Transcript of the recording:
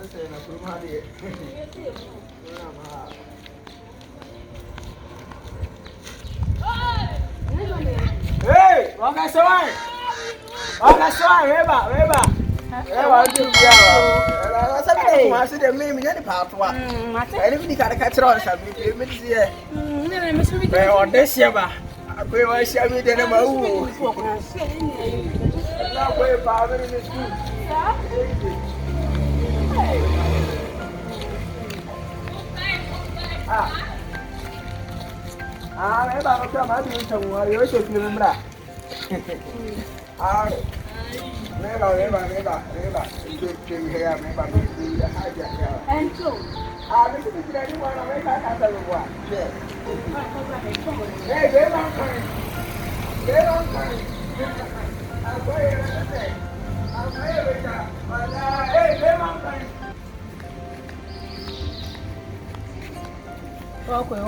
say na kurma de. Hey, waka soy. Waka soy, reba. Reba do bia. Ela sabe como assim de mim, menina de pato wa. Ele me cara ka tira sabe, me dizia. Não, mas me É, o desse ba. Akwai wa shi abi de na ma wu. Na akwai ba ba ni school. Reba no kama bi ntan wa yo she fi mbra. Reba. Ke ya reba ni ya haja ya. Enzo. This is the only one I can't tell you what. Hey, they don't come. I'm going to say. I'm here with that. But hey, they don't come. Okay,